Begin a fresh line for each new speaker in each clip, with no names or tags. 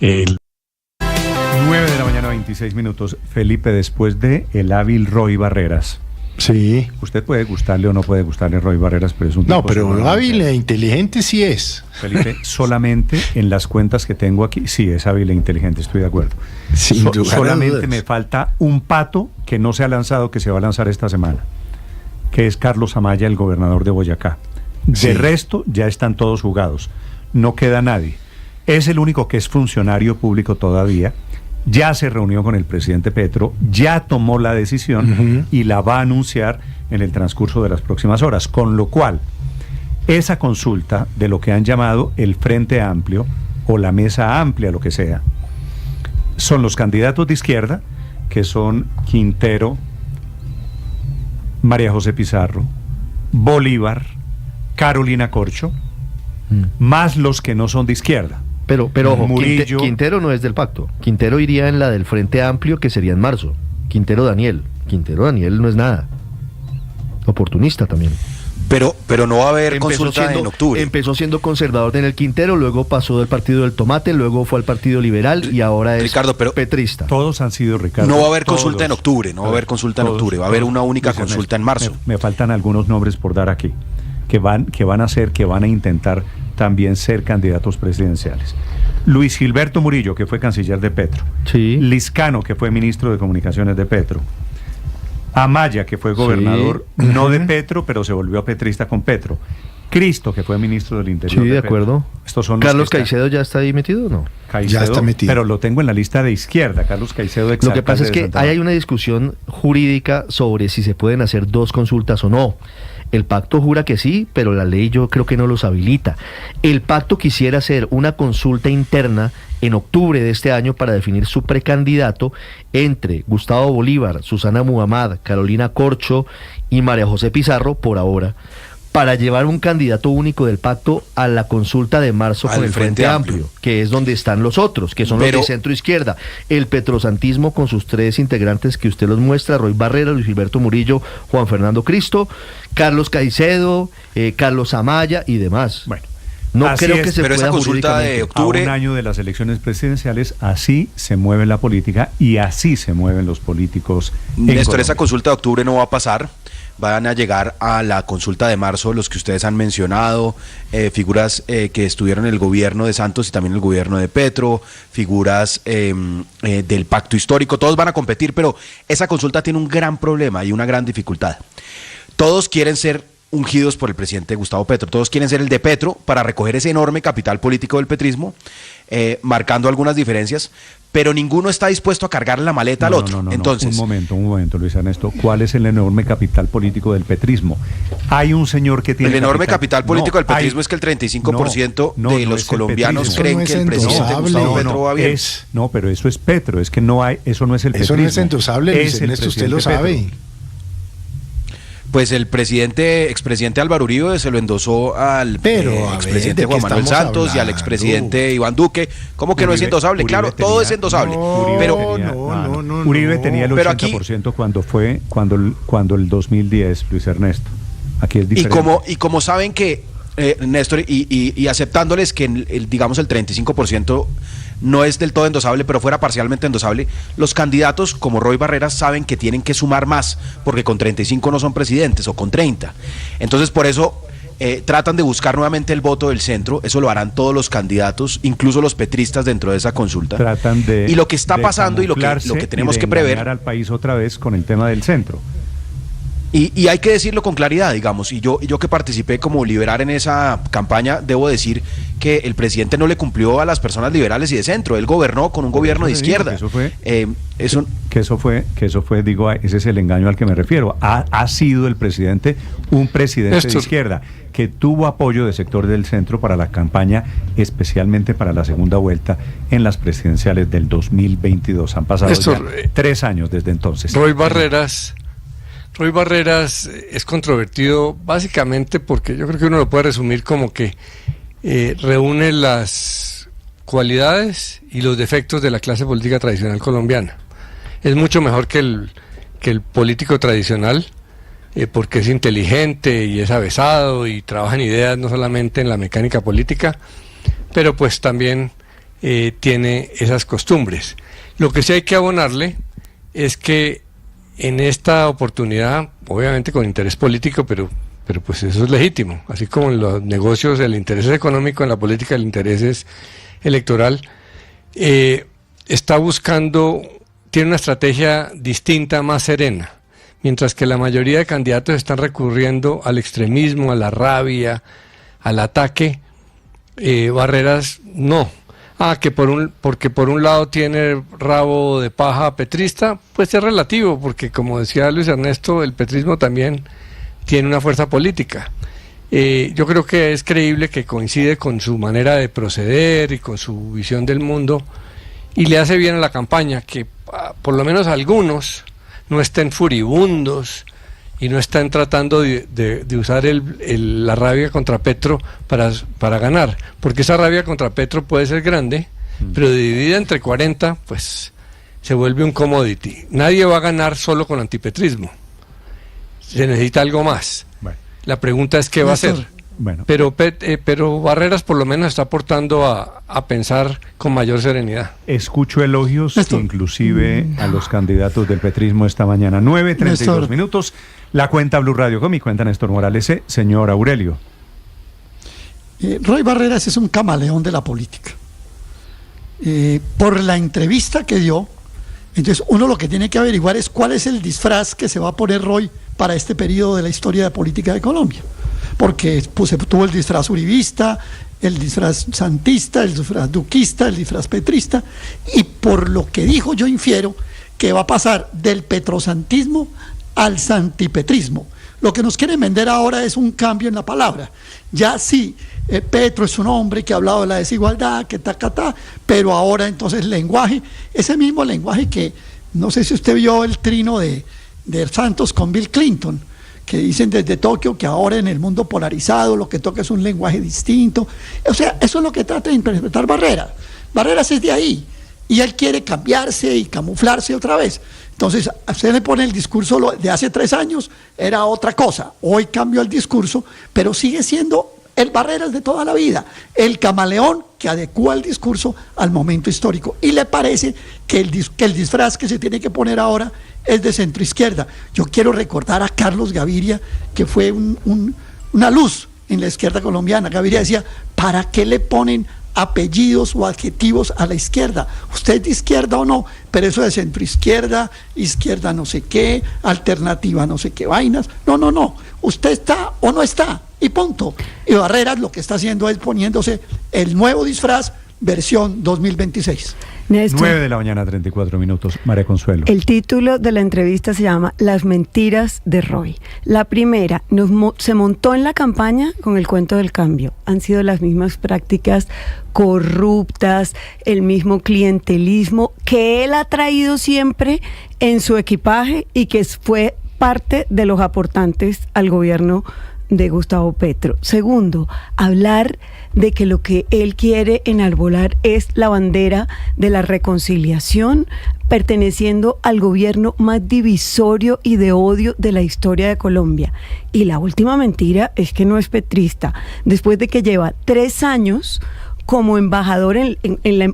El 9 de la mañana, 26 minutos. Felipe, después de el hábil Roy Barreras.
Sí.
Usted puede gustarle o no puede gustarle Roy Barreras, pero es un tipo...
No, pero hábil e inteligente sí es.
Felipe, solamente en las cuentas que tengo aquí, sí es hábil e inteligente, estoy de acuerdo. Solamente me falta un pato que no se ha lanzado, que se va a lanzar esta semana, que es Carlos Amaya, el gobernador de Boyacá. De resto, ya están todos jugados. No queda nadie. Es el único que es funcionario público todavía. Ya se reunió con el presidente Petro, ya tomó la decisión y la va a anunciar en el transcurso de las próximas horas. Con lo cual, esa consulta de lo que han llamado el Frente Amplio o la Mesa Amplia, lo que sea, son los candidatos de izquierda, que son Quintero, María José Pizarro, Bolívar, Carolina Corcho, más los que no son de izquierda.
Pero ojo,
Murillo.
Quintero no es del pacto. Quintero iría en la del Frente Amplio, que sería en marzo. Quintero Daniel no es nada. Oportunista también.
Pero no va a haber consulta en octubre.
Empezó siendo conservador en el Quintero, luego pasó del Partido del Tomate, luego fue al Partido Liberal y ahora es
Ricardo, pero
petrista.
Todos han sido, Ricardo.
No va a haber consulta en octubre, va a haber una única consulta en marzo.
Me faltan algunos nombres por dar aquí, que van a intentar también ser candidatos presidenciales. Luis Gilberto Murillo, que fue canciller de Petro.
Sí.
Liscano, que fue ministro de Comunicaciones de Petro. Amaya, que fue gobernador no de Petro, pero se volvió petrista con Petro. Cristo, que fue ministro del Interior.
Sí, de acuerdo.
Estos son
¿Carlos Caicedo ya está ahí metido o no?
Caicedo,
ya está metido.
Pero lo tengo en la lista de izquierda, Carlos Caicedo.
Lo que pasa es que hay una discusión jurídica sobre si se pueden hacer dos consultas o no. El pacto jura que sí, pero la ley yo creo que no los habilita. El pacto quisiera hacer una consulta interna en octubre de este año para definir su precandidato entre Gustavo Bolívar, Susana Muhammad, Carolina Corcho y María José Pizarro, por ahora, para llevar un candidato único del pacto a la consulta de marzo con el Frente Amplio, que es donde están los otros, que son los de centro izquierda. El petrosantismo con sus tres integrantes que usted los muestra: Roy Barreras, Luis Gilberto Murillo, Juan Fernando Cristo, Carlos Caicedo, Carlos Amaya y demás.
Bueno,
no creo que se pueda
esa consulta de octubre,
a un año de las elecciones presidenciales, así se mueve la política y así se mueven los políticos.
Néstor, esa consulta de octubre no va a pasar. Van a llegar a la consulta de marzo los que ustedes han mencionado, figuras que estuvieron en el gobierno de Santos y también en el gobierno de Petro, figuras del pacto histórico, todos van a competir, pero esa consulta tiene un gran problema y una gran dificultad. Todos quieren ser ungidos por el presidente Gustavo Petro, todos quieren ser el de Petro para recoger ese enorme capital político del petrismo, marcando algunas diferencias, pero ninguno está dispuesto a cargar la maleta al otro. Entonces,
un momento, Luis Ernesto, ¿cuál es el enorme capital político del petrismo? Hay un señor que tiene...
El enorme capital político del petrismo es que el 35% de los colombianos creen que el presidente Gustavo Petro va bien.
No, pero eso es Petro, es que no hay, eso no es el petrismo.
Eso no es endosable, Luis Ernesto, usted lo sabe.
Pues el expresidente Álvaro Uribe se lo endosó al expresidente Juan Manuel Santos y al expresidente Iván Duque. ¿Cómo que no es endosable? Claro, todo es endosable.
Uribe tenía el 80% cuando el 2010, Luis Ernesto. Aquí es diferente.
Y como saben que, Néstor, y aceptándoles que digamos el 35% no es del todo endosable, pero fuera parcialmente endosable, los candidatos como Roy Barreras saben que tienen que sumar más, porque con 35 no son presidentes, o con 30. Entonces, por eso tratan de buscar nuevamente el voto del centro. Eso lo harán todos los candidatos, incluso los petristas dentro de esa consulta. Y lo que está pasando y lo que tenemos que prever
al país otra vez con el tema del centro.
Y hay que decirlo con claridad, digamos, y yo que participé como liberal en esa campaña, debo decir que el presidente no le cumplió a las personas liberales y de centro. Él gobernó con un gobierno de izquierda.
Ese es el engaño al que me refiero. Ha sido el presidente un presidente de izquierda que tuvo apoyo de sector del centro para la campaña, especialmente para la segunda vuelta en las presidenciales del 2022. Han pasado ya 3 años desde entonces.
Roy Barreras es controvertido básicamente porque yo creo que uno lo puede resumir como que reúne las cualidades y los defectos de la clase política tradicional colombiana. Es mucho mejor que el político tradicional, porque es inteligente y es avesado y trabaja en ideas, no solamente en la mecánica política, pero pues también tiene esas costumbres. Lo que sí hay que abonarle es que en esta oportunidad, obviamente con interés político, pero pues eso es legítimo, así como en los negocios el interés es económico, en la política el interés es electoral, está buscando, tiene una estrategia distinta, más serena, mientras que la mayoría de candidatos están recurriendo al extremismo, a la rabia, al ataque. Barreras no. Porque por un lado tiene rabo de paja petrista, pues es relativo, porque como decía Luis Ernesto, el petrismo también tiene una fuerza política. Yo creo que es creíble que coincide con su manera de proceder y con su visión del mundo, y le hace bien a la campaña que por lo menos algunos no estén furibundos y no están tratando de usar la rabia contra Petro para ganar, porque esa rabia contra Petro puede ser grande, pero dividida entre 40, pues se vuelve un commodity. Nadie va a ganar solo con antipetrismo, se necesita algo más. Bueno. La pregunta es qué va a hacer. Bueno. Pero Barreras por lo menos está aportando a pensar con mayor serenidad.
Escucho elogios, inclusive a los candidatos del petrismo esta mañana. 9:32 minutos. La cuenta Blue Radio con mi cuenta Néstor Morales. Señor Aurelio.
Roy Barreras es un camaleón de la política. Por la entrevista que dio, entonces uno lo que tiene que averiguar es cuál es el disfraz que se va a poner Roy para este periodo de la historia de política de Colombia. Porque se tuvo el disfraz uribista, el disfraz santista, el disfraz duquista, el disfraz petrista, y por lo que dijo yo infiero que va a pasar del petrosantismo al santipetrismo. Lo que nos quieren vender ahora es un cambio en la palabra. Ya sí, Petro es un hombre que ha hablado de la desigualdad, que pero ahora entonces el lenguaje, ese mismo lenguaje que, no sé si usted vio el trino de Santos con Bill Clinton, que dicen desde Tokio que ahora en el mundo polarizado lo que toca es un lenguaje distinto. O sea, eso es lo que trata de interpretar Barreras. Barreras es de ahí, y él quiere cambiarse y camuflarse otra vez. Entonces, se le pone el discurso de hace 3 años, era otra cosa. Hoy cambió el discurso, pero sigue siendo el Barreras de toda la vida, el camaleón que adecúa el discurso al momento histórico. Y le parece que el disfraz que se tiene que poner ahora es de centroizquierda. Yo quiero recordar a Carlos Gaviria, que fue una luz en la izquierda colombiana. Gaviria decía, ¿para qué le ponen apellidos o adjetivos a la izquierda? Usted es de izquierda o no, pero eso de centroizquierda, izquierda no sé qué, alternativa no sé qué vainas, no, usted está o no está, y punto. Y Barreras lo que está haciendo es poniéndose el nuevo disfraz versión 2026.
Néstor, 9:34 a.m, María Consuelo.
El título de la entrevista se llama Las mentiras de Roy. La primera, se montó en la campaña con el cuento del cambio. Han sido las mismas prácticas corruptas, el mismo clientelismo que él ha traído siempre en su equipaje y que fue parte de los aportantes al gobierno de Gustavo Petro. Segundo, hablar de que lo que él quiere enarbolar es la bandera de la reconciliación, perteneciendo al gobierno más divisorio y de odio de la historia de Colombia. Y la última mentira es que no es petrista, después de que lleva 3 años como embajador en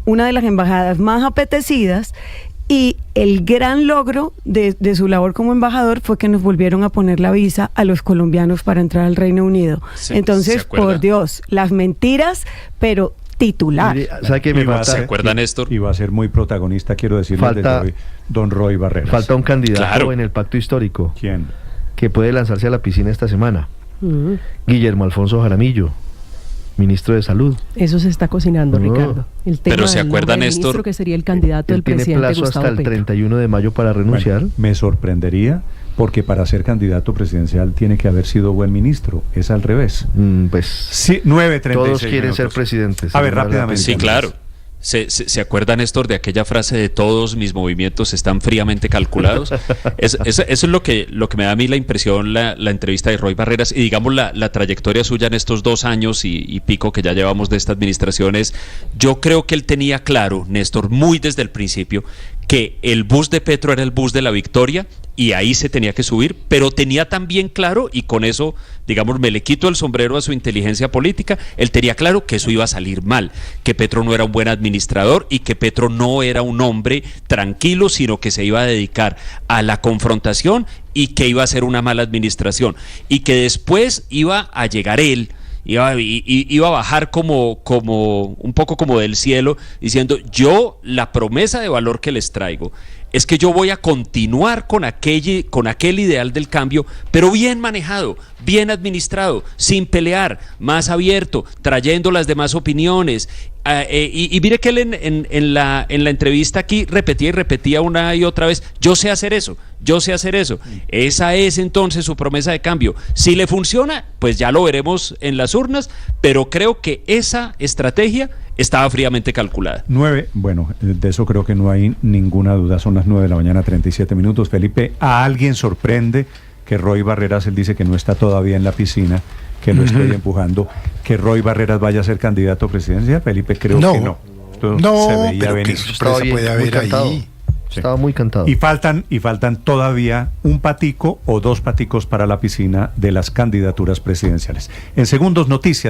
una de las embajadas más apetecidas. Y el gran logro de su labor como embajador fue que nos volvieron a poner la visa a los colombianos para entrar al Reino Unido. Entonces, por Dios, las mentiras, pero titular.
¿Sabe qué me falta?
¿Se acuerda, Néstor?
Y va a ser muy protagonista, quiero decirle, don Roy Barreras.
Falta un candidato en el pacto histórico.
¿Quién?
Que puede lanzarse a la piscina esta semana. Guillermo Alfonso Jaramillo, ministro de Salud.
Eso se está cocinando, Ricardo. El tema
pero se acuerda, Néstor,
que sería el candidato del presidente
tiene plazo
Gustavo
hasta el
Petro.
31 de mayo para renunciar.
Bueno, me sorprendería, porque para ser candidato presidencial tiene que haber sido buen ministro. Es al revés.
Pues
sí, 9:36
todos quieren ser presidentes.
A ver, rápidamente.
Sí, claro. ¿Se acuerda, Néstor, de aquella frase de todos mis movimientos están fríamente calculados? Eso es lo que me da a mí la impresión, la entrevista de Roy Barreras, y digamos la trayectoria suya en estos 2 años y pico que ya llevamos de esta administración. Yo creo que él tenía claro, Néstor, muy desde el principio, que el bus de Petro era el bus de la victoria y ahí se tenía que subir, pero tenía también claro, y con eso, digamos, me le quito el sombrero a su inteligencia política, él tenía claro que eso iba a salir mal, que Petro no era un buen administrador y que Petro no era un hombre tranquilo, sino que se iba a dedicar a la confrontación y que iba a ser una mala administración, y que después iba a llegar él, iba a bajar como un poco como del cielo, diciendo: yo, la promesa de valor que les traigo es que yo voy a continuar con aquel ideal del cambio, pero bien manejado, bien administrado, sin pelear, más abierto, trayendo las demás opiniones. Y mire que él en la entrevista aquí repetía una y otra vez: yo sé hacer eso, yo sé hacer eso. Esa es entonces su promesa de cambio. Si le funciona, pues ya lo veremos en las urnas, pero creo que esa estrategia estaba fríamente calculada.
9, bueno, de eso creo que no hay ninguna duda, son las 9:37 a.m. Felipe, ¿a alguien sorprende que Roy Barreras, él dice que no está todavía en la piscina, que lo estoy empujando, que Roy Barreras vaya a ser candidato a presidencia? Felipe, creo que no.
No,
se veía
pero
venir.
qué sorpresa puede haber ahí.
Sí.
Estaba muy cantado.
Y faltan todavía un patico o dos paticos para la piscina de las candidaturas presidenciales. En segundos, noticias.